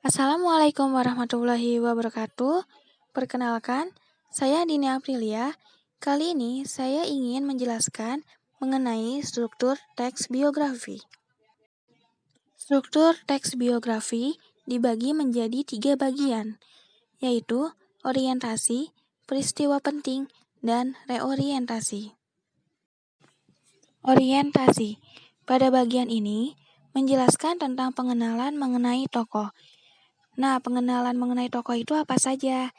Assalamualaikum warahmatullahi wabarakatuh. Perkenalkan, saya Dini Aprilia. Kali ini saya ingin menjelaskan mengenai struktur teks biografi. Struktur teks biografi dibagi menjadi 3 bagian, yaitu orientasi, peristiwa penting, dan reorientasi. Orientasi. Pada bagian ini menjelaskan tentang pengenalan mengenai tokoh. Nah, pengenalan mengenai tokoh itu apa saja?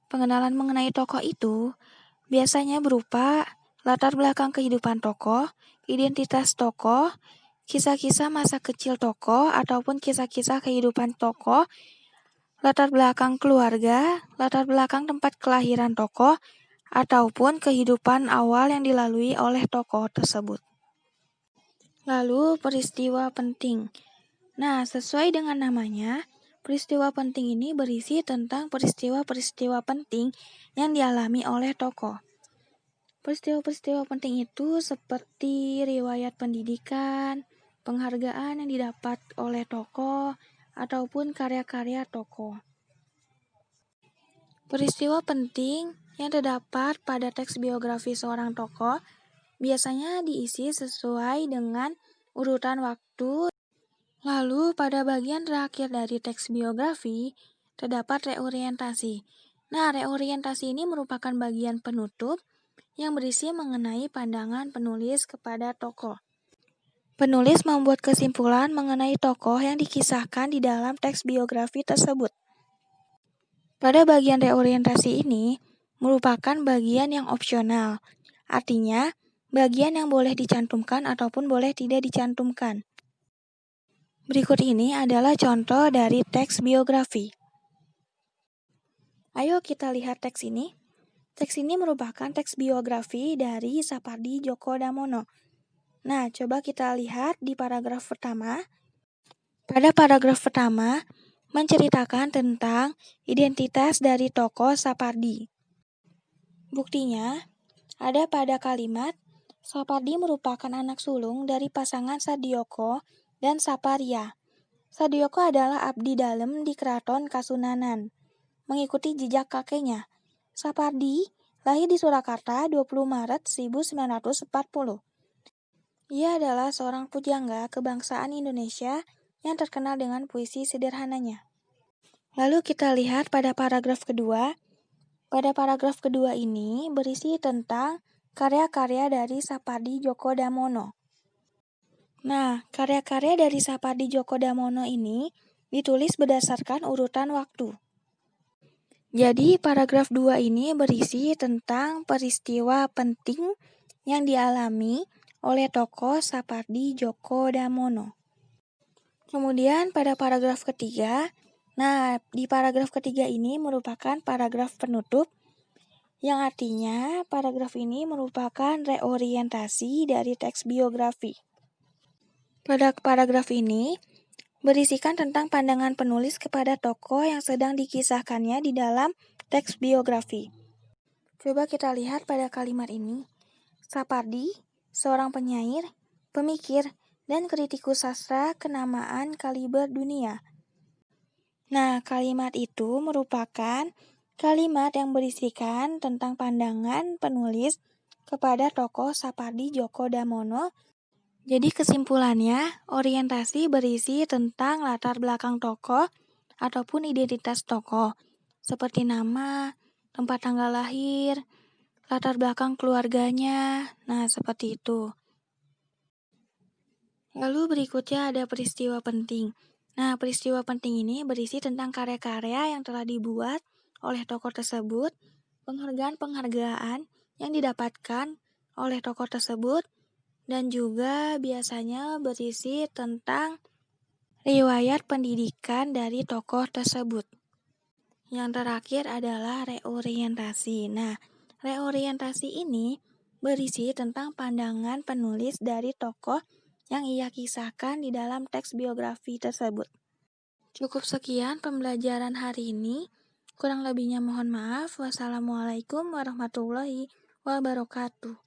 Pengenalan mengenai tokoh itu biasanya berupa latar belakang kehidupan tokoh, identitas tokoh, kisah-kisah masa kecil tokoh ataupun kisah-kisah kehidupan tokoh, latar belakang keluarga, latar belakang tempat kelahiran tokoh, ataupun kehidupan awal yang dilalui oleh tokoh tersebut. Lalu peristiwa penting. Nah, sesuai dengan namanya, peristiwa penting ini berisi tentang peristiwa-peristiwa penting yang dialami oleh tokoh. Peristiwa-peristiwa penting itu seperti riwayat pendidikan, penghargaan yang didapat oleh tokoh, ataupun karya-karya tokoh. Peristiwa penting yang terdapat pada teks biografi seorang tokoh biasanya diisi sesuai dengan urutan waktu. Lalu pada bagian terakhir dari teks biografi terdapat reorientasi. Nah, reorientasi ini merupakan bagian penutup yang berisi mengenai pandangan penulis kepada tokoh. Penulis membuat kesimpulan mengenai tokoh yang dikisahkan di dalam teks biografi tersebut. Pada bagian reorientasi ini merupakan bagian yang opsional, artinya bagian yang boleh dicantumkan ataupun boleh tidak dicantumkan. Berikut ini adalah contoh dari teks biografi. Ayo kita lihat teks ini. Teks ini merupakan teks biografi dari Sapardi Djoko Damono. Nah, coba kita lihat di paragraf pertama. Pada paragraf pertama, menceritakan tentang identitas dari tokoh Sapardi. Buktinya, ada pada kalimat, Sapardi merupakan anak sulung dari pasangan Sadioko dan Saparia. Sadioko adalah abdi dalem di Keraton Kasunanan. Mengikuti jejak kakeknya, Sapardi lahir di Surakarta 20 Maret 1940. Ia adalah seorang pujangga kebangsaan Indonesia yang terkenal dengan puisi sederhananya. Lalu kita lihat pada paragraf kedua. Pada paragraf kedua ini berisi tentang karya-karya dari Sapardi Djoko Damono. Nah, karya-karya dari Sapardi Djoko Damono ini ditulis berdasarkan urutan waktu. Jadi, paragraf 2 ini berisi tentang peristiwa penting yang dialami oleh tokoh Sapardi Djoko Damono. Kemudian pada paragraf ketiga, di paragraf ketiga ini merupakan paragraf penutup, yang artinya paragraf ini merupakan reorientasi dari teks biografi. Pada paragraf ini berisikan tentang pandangan penulis kepada tokoh yang sedang dikisahkannya di dalam teks biografi. Coba kita lihat pada kalimat ini. Sapardi, seorang penyair, pemikir, dan kritikus sastra kenamaan kaliber dunia. Nah, kalimat itu merupakan kalimat yang berisikan tentang pandangan penulis kepada tokoh Sapardi Djoko Damono. Jadi kesimpulannya, orientasi berisi tentang latar belakang tokoh ataupun identitas tokoh, seperti nama, tempat tanggal lahir, latar belakang keluarganya, nah seperti itu. Lalu berikutnya ada peristiwa penting. Nah, peristiwa penting ini berisi tentang karya-karya yang telah dibuat oleh tokoh tersebut, penghargaan-penghargaan yang didapatkan oleh tokoh tersebut, dan juga biasanya berisi tentang riwayat pendidikan dari tokoh tersebut. Yang terakhir adalah reorientasi. Nah, reorientasi ini berisi tentang pandangan penulis dari tokoh yang ia kisahkan di dalam teks biografi tersebut. Cukup sekian pembelajaran hari ini. Kurang lebihnya mohon maaf. Wassalamualaikum warahmatullahi wabarakatuh.